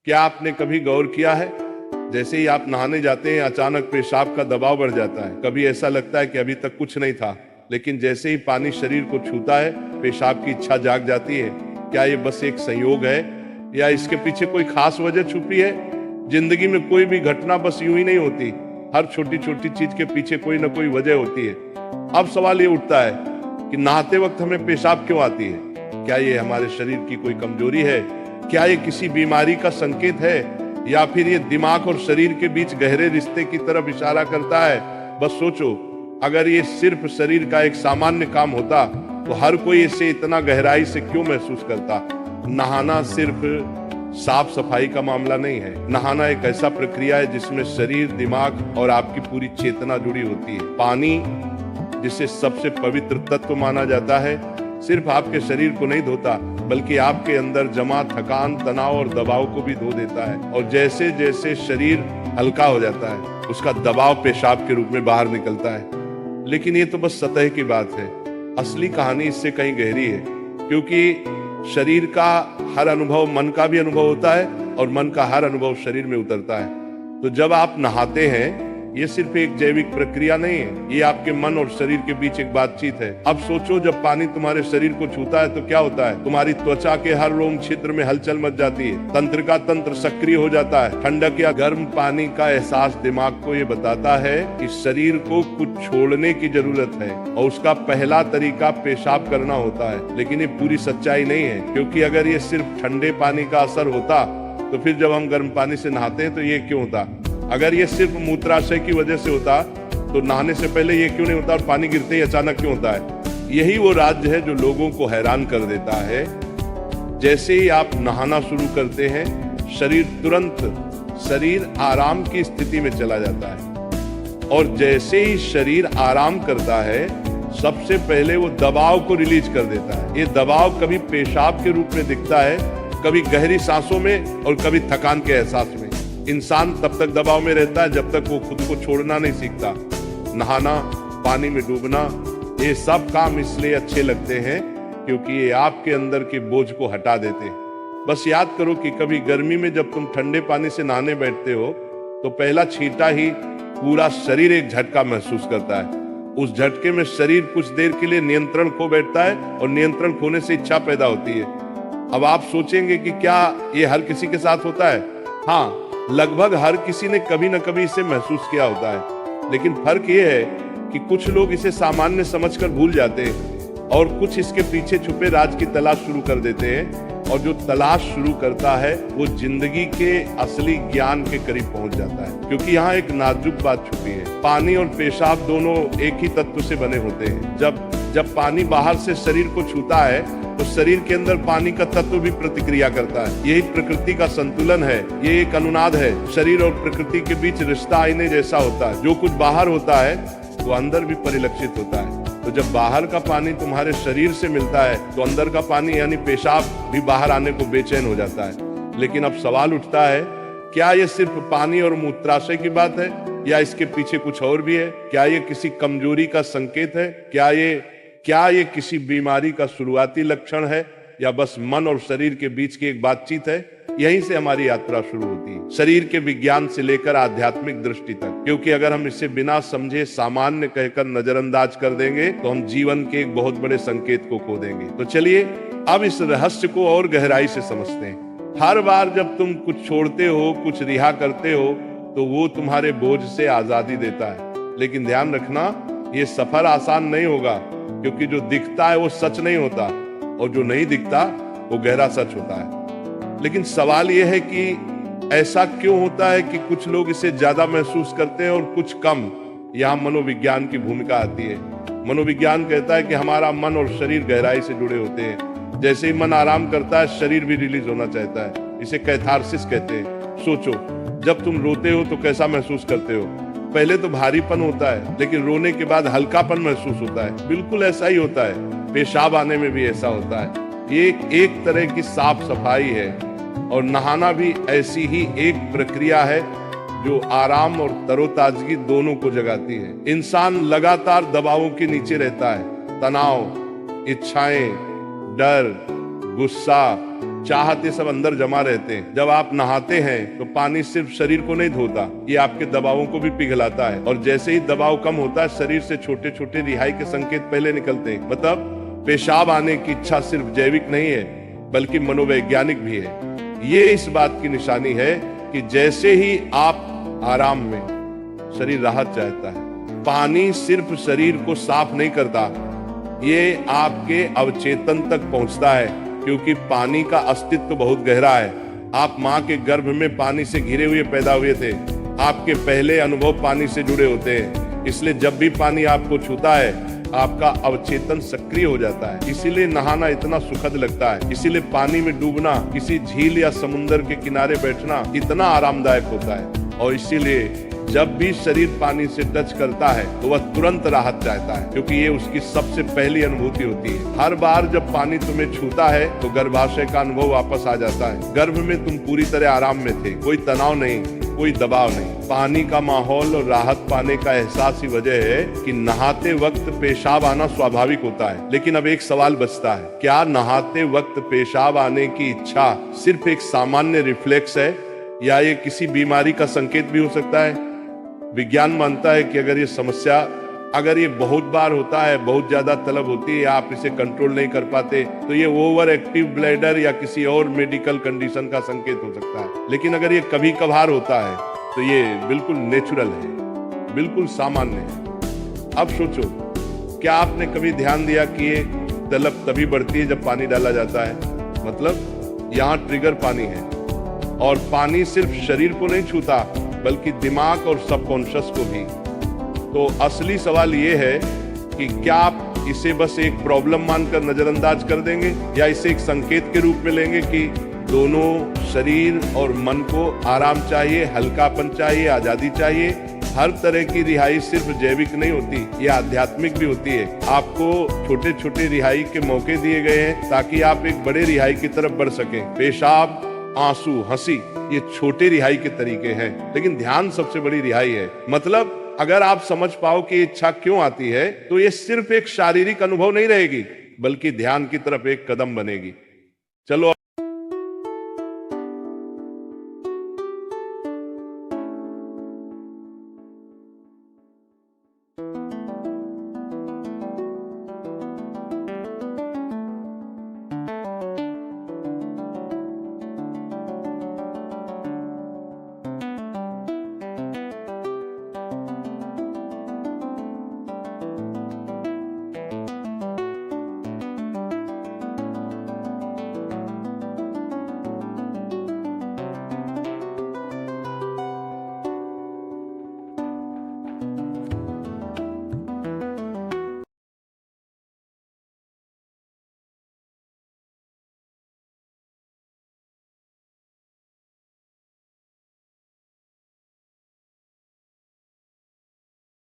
क्या आपने कभी गौर किया है, जैसे ही आप नहाने जाते हैं अचानक पेशाब का दबाव बढ़ जाता है। कभी ऐसा लगता है कि अभी तक कुछ नहीं था, लेकिन जैसे ही पानी शरीर को छूता है पेशाब की इच्छा जाग जाती है। क्या ये बस एक संयोग है या इसके पीछे कोई खास वजह छुपी है? जिंदगी में कोई भी घटना बस यूं ही नहीं होती, हर छोटी छोटी चीज के पीछे कोई ना कोई वजह होती है। अब सवाल ये उठता है कि नहाते वक्त हमें पेशाब क्यों आती है? क्या ये हमारे शरीर की कोई कमजोरी है? क्या ये किसी बीमारी का संकेत है, या फिर ये दिमाग और शरीर के बीच गहरे रिश्ते की तरफ इशारा करता है? बस सोचो, अगर ये सिर्फ शरीर का एक सामान्य काम होता तो हर कोई इसे इतना गहराई से क्यों महसूस करता? नहाना सिर्फ साफ सफाई का मामला नहीं है। नहाना एक ऐसा प्रक्रिया है जिसमें शरीर, दिमाग और आपकी पूरी चेतना जुड़ी होती है। पानी, जिसे सबसे पवित्र तत्व माना जाता है, सिर्फ आपके शरीर को नहीं धोता बल्कि आपके अंदर जमा थकान, तनाव और दबाव को भी धो देता है। और जैसे जैसे शरीर हल्का हो जाता है उसका दबाव पेशाब के रूप में बाहर निकलता है। लेकिन ये तो बस सतह की बात है, असली कहानी इससे कहीं गहरी है। क्योंकि शरीर का हर अनुभव मन का भी अनुभव होता है और मन का हर अनुभव शरीर में उतरता है। तो जब आप नहाते हैं ये सिर्फ एक जैविक प्रक्रिया नहीं है, ये आपके मन और शरीर के बीच एक बातचीत है। अब सोचो, जब पानी तुम्हारे शरीर को छूता है तो क्या होता है? तुम्हारी त्वचा के हर रोम क्षेत्र में हलचल मच जाती है, तंत्र का तंत्र सक्रिय हो जाता है। ठंडक या गर्म पानी का एहसास दिमाग को ये बताता है कि शरीर को कुछ छोड़ने की जरूरत है और उसका पहला तरीका पेशाब करना होता है। लेकिन ये पूरी सच्चाई नहीं है, क्योंकि अगर ये सिर्फ ठंडे पानी का असर होता तो फिर जब हम गर्म पानी से नहाते हैं तो ये क्यों होता? अगर ये सिर्फ मूत्राशय की वजह से होता तो नहाने से पहले ये क्यों नहीं होता और पानी गिरते ही अचानक क्यों होता है? यही वो राज्य है जो लोगों को हैरान कर देता है। जैसे ही आप नहाना शुरू करते हैं शरीर आराम की स्थिति में चला जाता है, और जैसे ही शरीर आराम करता है सबसे पहले वो दबाव को रिलीज कर देता है। ये दबाव कभी पेशाब के रूप में दिखता है, कभी गहरी सांसों में और कभी थकान के एहसास में। इंसान तब तक दबाव में रहता है जब तक वो खुद को छोड़ना नहीं सीखता। नहाना, पानी में डूबना, ये सब काम इसलिए अच्छे लगते हैं क्योंकि ये आपके अंदर के बोझ को हटा देते हैं। बस याद करो कि कभी गर्मी में जब तुम ठंडे पानी से नहाने बैठते हो तो पहला छींटा ही पूरा शरीर एक झटका महसूस करता है। उस झटके में शरीर कुछ देर के लिए नियंत्रण खो बैठता है और नियंत्रण खोने से इच्छा पैदा होती है। अब आप सोचेंगे कि क्या ये हर किसी के साथ होता है? हाँ, लगभग हर किसी ने कभी न कभी इसे महसूस किया होता है। लेकिन फर्क ये है कि कुछ लोग इसे सामान्य समझकर भूल जाते हैं और कुछ इसके पीछे छुपे राज की तलाश शुरू कर देते हैं। और जो तलाश शुरू करता है वो जिंदगी के असली ज्ञान के करीब पहुंच जाता है। क्योंकि यहाँ एक नाजुक बात छुपी है, पानी और पेशाब दोनों एक ही तत्व से बने होते हैं। जब पानी बाहर से शरीर को छूता है तो शरीर के अंदर पानी का तत्व भी प्रतिक्रिया करता है। यही प्रकृति का संतुलन है, ये एक अनुनाद है। शरीर और प्रकृति के बीच रिश्ता आईने जैसा होता है, जो कुछ बाहर होता है वो अंदर भी परिलक्षित होता है। तो जब बाहर का पानी तुम्हारे शरीर से मिलता है तो अंदर का पानी यानी पेशाब भी बाहर आने को बेचैन हो जाता है। लेकिन अब सवाल उठता है, क्या ये सिर्फ पानी और मूत्राशय की बात है या इसके पीछे कुछ और भी है? क्या ये किसी कमजोरी का संकेत है? क्या ये किसी बीमारी का शुरुआती लक्षण है, या बस मन और शरीर के बीच की एक बातचीत है? यहीं से हमारी यात्रा शुरू होती है, शरीर के विज्ञान से लेकर आध्यात्मिक दृष्टि तक। क्योंकि अगर हम इसे बिना समझे सामान्य कहकर नजरअंदाज कर देंगे तो हम जीवन के एक बहुत बड़े संकेत को खो देंगे। तो चलिए अब इस रहस्य को और गहराई से समझते हैं। हर बार जब तुम कुछ छोड़ते हो, कुछ रिहा करते हो, तो वो तुम्हारे बोझ से आजादी देता है। लेकिन ध्यान रखना, ये सफर आसान नहीं होगा, क्योंकि जो दिखता है वो सच नहीं होता और जो नहीं दिखता वो गहरा सच होता है। लेकिन सवाल यह है कि ऐसा क्यों होता है कि कुछ लोग इसे ज्यादा महसूस करते हैं और कुछ कम? यहाँ मनोविज्ञान की भूमिका आती है। मनोविज्ञान कहता है कि हमारा मन और शरीर गहराई से जुड़े होते हैं। जैसे ही मन आराम करता है शरीर भी रिलीज होना चाहता है। इसे कैथारसिस कहते हैं। सोचो, जब तुम रोते हो तो कैसा महसूस करते हो? पहले तो भारीपन होता है, लेकिन रोने के बाद हल्कापन महसूस होता है। बिल्कुल ऐसा ही होता है, पेशाब आने में भी ऐसा होता है। ये एक तरह की साफ सफाई है, और नहाना भी ऐसी ही एक प्रक्रिया है जो आराम और तरोताजगी दोनों को जगाती है। इंसान लगातार दबावों के नीचे रहता है, तनाव, इच्छाएं, डर, गुस्सा, चाहते सब अंदर जमा रहते हैं। जब आप नहाते हैं तो पानी सिर्फ शरीर को नहीं धोता, ये आपके दबावों को भी पिघलाता है। और जैसे ही दबाव कम होता है, शरीर से छोटे छोटे रिहाई के संकेत पहले निकलते हैं। मतलब पेशाब आने की इच्छा सिर्फ जैविक नहीं है, बल्कि मनोवैज्ञानिक भी है। ये इस बात की निशानी है कि जैसे ही आप आराम में, शरीर राहत चाहता है। पानी सिर्फ शरीर को साफ नहीं करता, ये आपके अवचेतन तक पहुंचता है, क्योंकि पानी का अस्तित्व बहुत गहरा है। आप माँ के गर्भ में पानी से घिरे हुए पैदा हुए थे। आपके पहले अनुभव पानी से जुड़े होते हैं, इसलिए जब भी पानी आपको छूता है, आपका अवचेतन सक्रिय हो जाता है। इसीलिए नहाना इतना सुखद लगता है। इसीलिए पानी में डूबना, किसी झील या समुद्र के किनारे बैठना इतना आरामदायक होता है। और इसीलिए जब भी शरीर पानी से टच करता है तो वह तुरंत राहत चाहता है, क्योंकि ये उसकी सबसे पहली अनुभूति होती है। हर बार जब पानी तुम्हें छूता है तो गर्भाशय का अनुभव वापस आ जाता है। गर्भ में तुम पूरी तरह आराम में थे, कोई तनाव नहीं, कोई दबाव नहीं। पानी का माहौल और राहत पाने का एहसास ही वजह है कि नहाते वक्त पेशाब आना स्वाभाविक होता है। लेकिन अब एक सवाल बचता है, क्या नहाते वक्त पेशाब आने की इच्छा सिर्फ एक सामान्य रिफ्लेक्स है, या ये किसी बीमारी का संकेत भी हो सकता है? विज्ञान मानता है कि अगर ये बहुत बार होता है, बहुत ज्यादा तलब होती है, आप इसे कंट्रोल नहीं कर पाते, तो ये ओवर एक्टिव ब्लैडर या किसी और मेडिकल कंडीशन का संकेत हो सकता है। लेकिन अगर ये कभी कभार होता है तो ये बिल्कुल नेचुरल है, बिल्कुल सामान्य है। अब सोचो, क्या आपने कभी ध्यान दिया कि ये तलब तभी बढ़ती है जब पानी डाला जाता है? मतलब यहाँ ट्रिगर पानी है, और पानी सिर्फ शरीर को नहीं छूता, बल्कि दिमाग और सबकॉन्शियस को भी। तो असली सवाल ये है कि क्या आप इसे बस एक प्रॉब्लम मानकर नजरअंदाज कर देंगे, या इसे एक संकेत के रूप में लेंगे कि दोनों शरीर और मन को आराम चाहिए, हल्कापन चाहिए, आजादी चाहिए। हर तरह की रिहाई सिर्फ जैविक नहीं होती, ये आध्यात्मिक भी होती है। आपको छोटे छोटे रिहाई के मौके दिए गए हैं ताकि आप एक बड़े रिहाई की तरफ बढ़ सकें। पेशाब, आंसू, हंसी, ये छोटे रिहाई के तरीके हैं, लेकिन ध्यान सबसे बड़ी रिहाई है। मतलब अगर आप समझ पाओ कि इच्छा क्यों आती है, तो ये सिर्फ एक शारीरिक अनुभव नहीं रहेगी, बल्कि ध्यान की तरफ एक कदम बनेगी। चलो